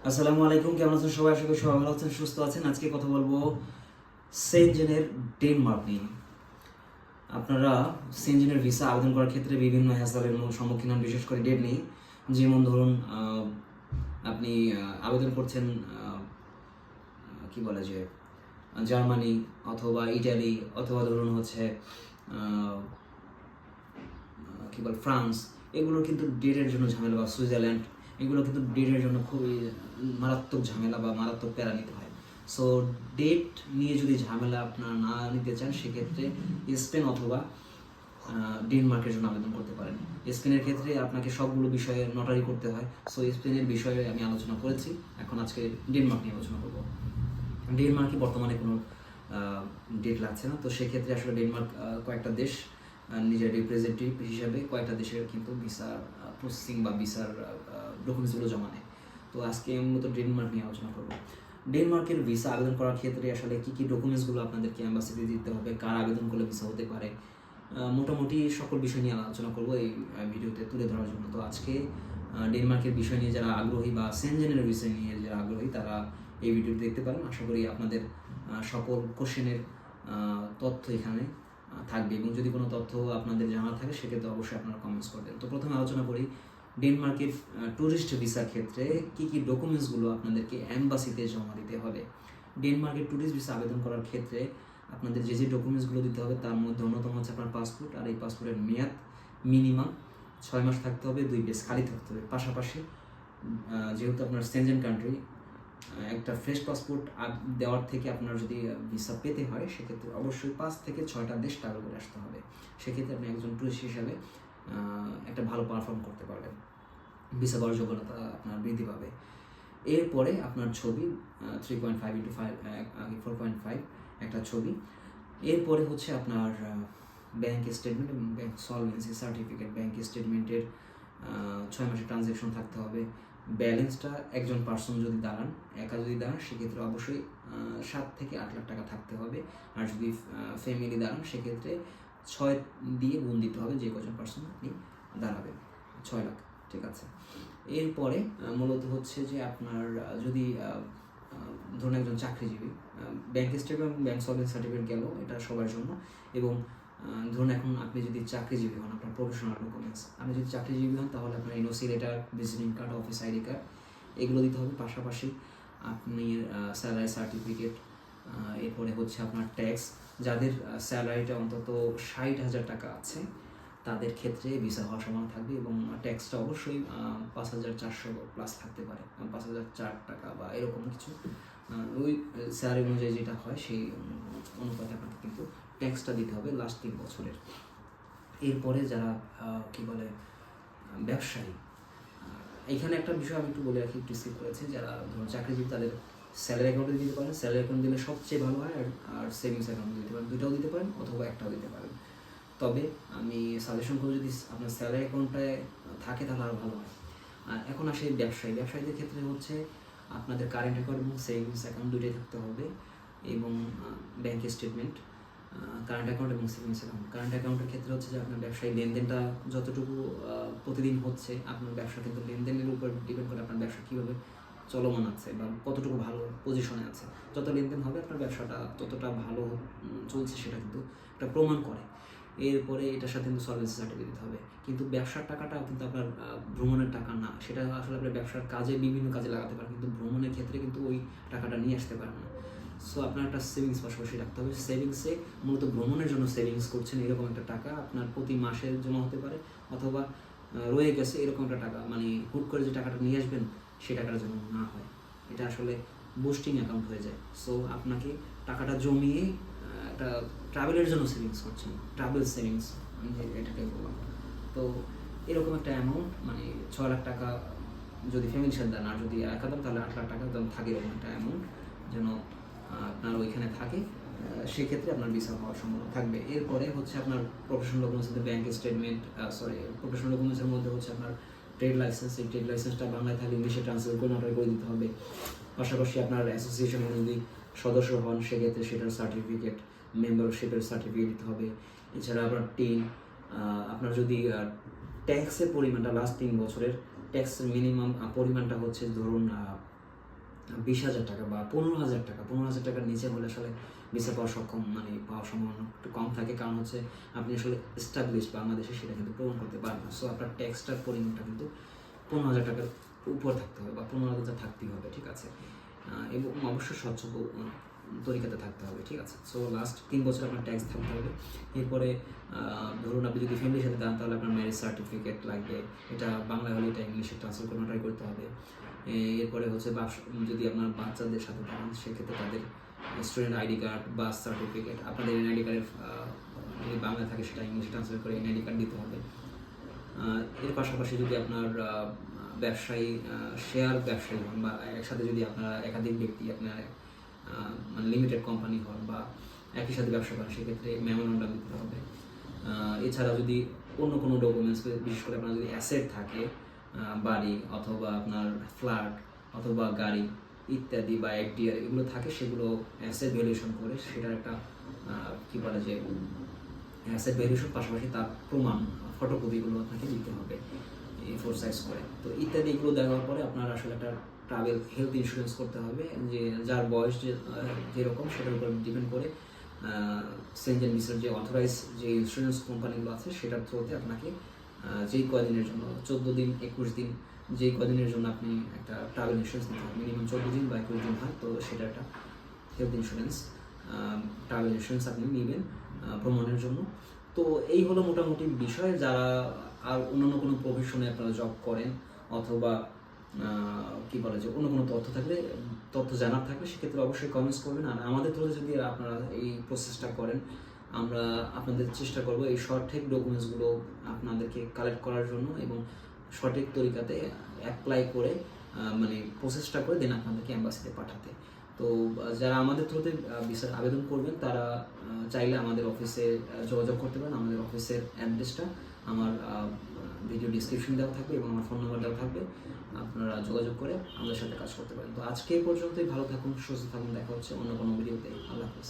আসসালামু আলাইকুম, কেমন আছেন সবাই? আশা করি সবাই ভালো আছেন, সুস্থ আছেন। আজকে কথা বলবো সেনজেনের ডেনমার্ক নিয়ে। আপনারা সেনজেনের ভিসা আবেদন করার ক্ষেত্রে বিভিন্ন হ্যাসেলের সম্মুখীন হন, বিশেষ করে ডেট নিয়ে। যেমন ধরুন, আপনি আবেদন করছেন কি বলে যে জার্মানি অথবা ইটালি, অথবা ধরুন হচ্ছে কি বলে ফ্রান্স। এগুলো কিন্তু ডেটের জন্য ঝামেলা, বা সুইজারল্যান্ড, এগুলো কিন্তু ডেটের জন্য খুবই মারাত্মক ঝামেলা বা মারাত্মক প্যারা নিতে হয়। সো ডেট নিয়ে যদি ঝামেলা আপনারা না নিতে চান, সেক্ষেত্রে স্পেন অথবা ডেনমার্কের জন্য আবেদন করতে পারেন। স্পেনের ক্ষেত্রে আপনাকে সবগুলো বিষয়ে নটারি করতে হয়। সো স্পেনের বিষয়ে আমি আলোচনা করেছি, এখন আজকে ডেনমার্ক নিয়ে আলোচনা করব। ডেনমার্কে বর্তমানে কোনো ডেট লাগছে না, তো সেক্ষেত্রে আসলে ডেনমার্ক কয়েকটা দেশ নিজের রিপ্রেজেন্টেটিভ হিসাবে কয়েকটা দেশের কিন্তু ভিসা প্রসেসিং বা ভিসার ডকুমেন্টসগুলো জমা নেয়। তো আজকে আমি মূলত ডেনমার্ক নিয়ে আলোচনা করব। ডেনমার্কের ভিসা আবেদন করার ক্ষেত্রে আসলে কী কী ডকুমেন্টসগুলো আপনাদেরকে অ্যাম্বাসিতে দিতে হবে, কার আবেদন করলে ভিসা হতে পারে, মোটামুটি সকল বিষয় নিয়ে আলোচনা করব এই ভিডিওতে তুলে ধরার জন্য। তো আজকে ডেনমার্কের বিষয় নিয়ে যারা আগ্রহী বা সেনজেনের বিষয় নিয়ে যারা আগ্রহী, তারা এই ভিডিওটি দেখতে পারেন। আশা করি আপনাদের সকল কোশ্চেনের তথ্য এখানে থাকবে, এবং যদি কোনো তথ্য আপনাদের জানা থাকে সেক্ষেত্রে অবশ্যই আপনারা কমেন্টস করবেন। তো প্রথমে আলোচনা করি ডেনমার্কের ট্যুরিস্ট ভিসার ক্ষেত্রে কী কী ডকুমেন্টসগুলো আপনাদেরকে অ্যাম্বাসিতে জমা দিতে হবে। ডেনমার্কের ট্যুরিস্ট ভিসা আবেদন করার ক্ষেত্রে আপনাদের যে যে ডকুমেন্টসগুলো দিতে হবে, তার মধ্যে অন্যতম হচ্ছে আপনার পাসপোর্ট। আর এই পাসপোর্টের মেয়াদ মিনিমাম 6 মাস থাকতে হবে, 2 পেজ খালি থাকতে হবে। পাশাপাশি যেহেতু আপনার সেনজেন কান্ট্রি, একটা ফ্রেশ পাসপোর্ট দেওয়ার থেকে আপনার যদি ভিসা পেতে হয়, সেক্ষেত্রে অবশ্যই 5 থেকে 6টা দেশ ট্রাভেল করে আসতে হবে। সেক্ষেত্রে আপনি একজন টুরিস্ট হিসাবে একটা ভালো পারফর্ম করতে পারবেন, ভিসা পাওয়ার যোগ্যতা আপনার বৃদ্ধি পাবে। এরপরে আপনার ছবি 3.5x5 4.5 একটা ছবি। এরপরে হচ্ছে আপনার ব্যাংক স্টেটমেন্ট এবং ব্যাংক সলভেন্সি সার্টিফিকেট। ব্যাংক স্টেটমেন্টের 6 মাসের ট্রানজ্যাকশন থাকতে হবে। ব্যালেন্সটা একজন পার্সন যদি দাঁড়ান, একা যদি দাঁড়ান, সেক্ষেত্রে অবশ্যই 7 থেকে 8 লাখ টাকা থাকতে হবে। আর যদি ফ্যামিলি দাঁড়ান, সেক্ষেত্রে 6 দিয়ে গুণ দিতে হবে, যে কজন পার্সন আপনি দাঁড়াবেন, 6 লাখ। ঠিক আছে। এরপরে মূলত হচ্ছে যে আপনার যদি ধরুন একজন চাকরিজীবী, ব্যাংক স্টেটমেন্ট এবং ব্যাংক সলভেন্সি সার্টিফিকেট গেল, এটা সবার জন্য। এবং ধরুন এখন আপনি যদি চাকরিজীবী হন, আপনার প্রফেশনাল ডকুমেন্টস, আপনি যদি চাকরিজীবী হন, তাহলে আপনার NOC letter, visiting card, office ID card, এগুলো দিতে হবে। পাশাপাশি আপনি স্যালারি সার্টিফিকেট। এরপরে হচ্ছে আপনার ট্যাক্স। যাদের স্যালারিটা অন্তত 60,000 টাকা আছে, তাদের ক্ষেত্রে ভিসা হওয়ার সম্ভাবনা থাকবে, এবং ট্যাক্সটা অবশ্যই 5,400 প্লাস থাকতে পারে, 5,004 টাকা বা এরকম কিছু। ওই স্যালারি অনুযায়ী যেটা হয়, সেই অনুপাতে আপনাকে কিন্তু ট্যাক্সটা দিতে হবে লাস্ট 3 বছরের। এরপরে যারা কি বলে ব্যবসায়ী, এখানে একটা বিষয় আমি একটু বলে রাখি, একটু স্কিপ করেছি। যারা ধরুন চাকরিজীবী, তাদের স্যালারি অ্যাকাউন্টে দিতে পারেন। স্যালারি অ্যাকাউন্ট দিলে সবচেয়ে ভালো হয়। আর সেভিংস অ্যাকাউন্টে দিতে পারেন, দুইটাও দিতে পারেন অথবা একটাও দিতে পারেন। তবে আমি সাজেশন করব, যদি আপনার স্যালারি অ্যাকাউন্টটায় থাকে তাহলে আরও ভালো হয়। আর এখন আসে ব্যবসায়ীদের ক্ষেত্রে হচ্ছে আপনাদের কারেন্ট অ্যাকাউন্ট এবং সেভিংস অ্যাকাউন্ট দুটোই থাকতে হবে, এবং ব্যাংক স্টেটমেন্ট, কারেন্ট অ্যাকাউন্ট এবং সেভিংস অ্যাকাউন্ট। কারেন্ট অ্যাকাউন্টের ক্ষেত্রে হচ্ছে যে আপনার ব্যবসায়ী লেনদেনটা যতটুকু প্রতিদিন হচ্ছে, আপনার ব্যবসা কিন্তু লেনদেনের উপর ডিপেন্ড করে আপনার ব্যবসা কীভাবে চলমান আছে বা কতটুকু ভালো পজিশনে আছে। যত লেনদেন হবে আপনার ব্যবসাটা ততটা ভালো চলছে, সেটা কিন্তু একটা প্রমাণ করে। এরপরে এটার সাথে কিন্তু সলভেন্সি সার্টিফিকেট দিতে হবে। কিন্তু ব্যবসার টাকাটা কিন্তু আপনার ভ্রমণের টাকা না, সেটা আসলে আপনার ব্যবসার কাজে, বিভিন্ন কাজে লাগাতে পারেন, কিন্তু ভ্রমণের ক্ষেত্রে কিন্তু ওই টাকাটা নিয়ে আসতে পারেন না। সো আপনার একটা সেভিংস পাশাপাশি রাখতে হবে। সেভিংসে মূলত ভ্রমণের জন্য সেভিংস করছেন, এরকম একটা টাকা আপনার প্রতি মাসে জমা হতে পারে, অথবা রয়ে গেছে এরকম একটা টাকা, মানে হুট করে যে টাকাটা নিয়ে আসবেন সেই টাকাটা যেন না হয়, এটা আসলে বুস্টিং অ্যাকাউন্ট হয়ে যায়। সো আপনাকে টাকাটা জমিয়ে একটা ট্রাভেলের জন্য সেভিংস করছেন, ট্রাভেল সেভিংস আমি এটাকে বললাম। তো এরকম একটা অ্যামাউন্ট, মানে 6 লাখ টাকা যদি ফ্যামিলির সাথে দেন, আর যদি একা দেন তাহলে 8 লাখ টাকা যেন থাকে, এরকম একটা অ্যামাউন্ট যেন আপনার ওইখানে থাকে। সেক্ষেত্রে আপনার ভিসা হওয়ার সম্ভাবনা থাকবে। এরপরে হচ্ছে আপনার প্রফেশনাল ডকুমেন্টস মধ্যে ব্যাংক স্টেটমেন্ট, প্রফেশনাল ডকুমেন্টসের মধ্যে হচ্ছে আপনার ট্রেড লাইসেন্স। এই ট্রেড লাইসেন্সটা বাংলায় থাকলে ইংলিশে ট্রান্সলেট করে নটারি করে দিতে হবে। পাশাপাশি আপনার অ্যাসোসিয়েশনের যদি সদস্য হন, সেক্ষেত্রে সেটার সার্টিফিকেট, মেম্বারশিপের সার্টিফিকেট দিতে হবে। এছাড়া আপনার আপনার যদি ট্যাক্সের পরিমাণটা লাস্ট 3 বছরের ট্যাক্সের মিনিমাম পরিমাণটা হচ্ছে ধরুন 20,000 টাকা বা 15,000 টাকা, 15,000 টাকার নিচে হলে আসলে ভিসা পাওয়ার পাওয়ার সম্ভাবনা একটু কম থাকে, কারণ হচ্ছে আপনি আসলে এস্টাবলিশ বাংলাদেশে সেটা কিন্তু প্রমাণ করতে পারবেন না। সো আপনার ট্যাক্সটার পরিমাণটা কিন্তু 15,000 টাকার উপর থাকতে হবে বা 15,000 থাকতেই হবে, ঠিক আছে। এবং অবশ্যই স্বচ্ছ তরিকাতে থাকতে হবে, ঠিক আছে। সো লাস্ট 3 বছর আপনার ট্যাক্স থাকতে হবে। এরপরে ধরুন আপনি যদি ফ্যামিলির সাথে যান তাহলে আপনার ম্যারেজ সার্টিফিকেট লাগবে, এটা বাংলা হলে এটা ইংলিশে ট্রান্সফার করে ট্রাই করতে হবে। এরপরে হচ্ছে যদি আপনার বাচ্চাদের সাথে থাকেন সেক্ষেত্রে তাদের student ID card, birth certificate, আপনাদের এনআইডি কার্ডের যদি বাংলা থাকে সেটা ইংলিশে ট্রান্সফার করে এনআইডি কার্ড দিতে হবে। এর পাশাপাশি যদি আপনার ব্যবসায়ী শেয়ার ব্যবসায়ী হন বা একসাথে যদি আপনারা একাধিক ব্যক্তি আপনার মানে লিমিটেড কোম্পানি হন বা একই সাথে ব্যবসা করেন সেক্ষেত্রে মেমোরেন্ডাম দিতে হবে। এছাড়া যদি অন্য কোনো ডকুমেন্টস, বিশেষ করে আপনার যদি অ্যাসেট থাকে, বাড়ি অথবা আপনার ফ্ল্যাট অথবা গাড়ি ইত্যাদি বা এফডিআর এগুলো থাকে, সেগুলো অ্যাসেট ভ্যালুয়েশন করে সেটার একটা কী বলে যে অ্যাসেট ভ্যালুয়েশন পাশাপাশি তার প্রমাণ ফটোকপিগুলো আপনাকে দিতে হবে A4 সাইজ করে। তো ইত্যাদি এগুলো দেওয়ার পরে আপনার আসলে একটা ট্রাভেল হেলথ ইন্স্যুরেন্স করতে হবে, যে যার বয়স যেরকম সেটার উপর ডিপেন্ড করে সেনজেন ভিসার যে অথরাইজ যে ইন্স্যুরেন্স কোম্পানিগুলো আছে সেটার থ্রুতে আপনাকে যেই কদিনের জন্য 14 দিন 21 দিন যেই কদিনের জন্য আপনি একটা ট্রাভেল ইন্স্যুরেন্স নিতে হবে, মিনিমাম 14 দিন বা 21 দিন হয়, তো সেটা একটা হেলথ ইন্স্যুরেন্স ট্রাভেল ইন্স্যুরেন্স আপনি নেবেন ভ্রমণের জন্য। তো এই হলো মোটামুটি বিষয়। যারা আর অন্যান্য কোনো প্রফেশনে আপনারা জব করেন অথবা কী বলে যে অন্য কোনো তথ্য জানার থাকলে সেক্ষেত্রে অবশ্যই কমেন্টস করবেন। আর আমাদের থ্রুতে যদি আপনারা এই প্রসেসটা করেন, আমরা আপনাদের চেষ্টা করব এই সঠিক ডকুমেন্টসগুলো আপনাদেরকে কালেক্ট করার জন্য এবং সঠিক তরিকাতে অ্যাপ্লাই করে মানে প্রসেসটা করে দেন আপনাদেরকে অ্যাম্বাসিতে পাঠাতে। তো যারা আমাদের থ্রুতে ভিসার আবেদন করবেন তারা চাইলে আমাদের অফিসে যোগাযোগ করতে পারেন। আমাদের অফিসের অ্যাড্রেসটা আমার ভিডিও ডিসক্রিপশন দেওয়া থাকবে এবং আমার ফোন নাম্বার দেওয়া থাকবে, আপনারা যোগাযোগ করে আমাদের সাথে কাজ করতে পারেন। তো আজকে এই পর্যন্তই, ভালো থাকুন, সুস্থ থাকুন, দেখা হচ্ছে অন্য কোনো ভিডিওতে। আল্লাহ হাফেজ।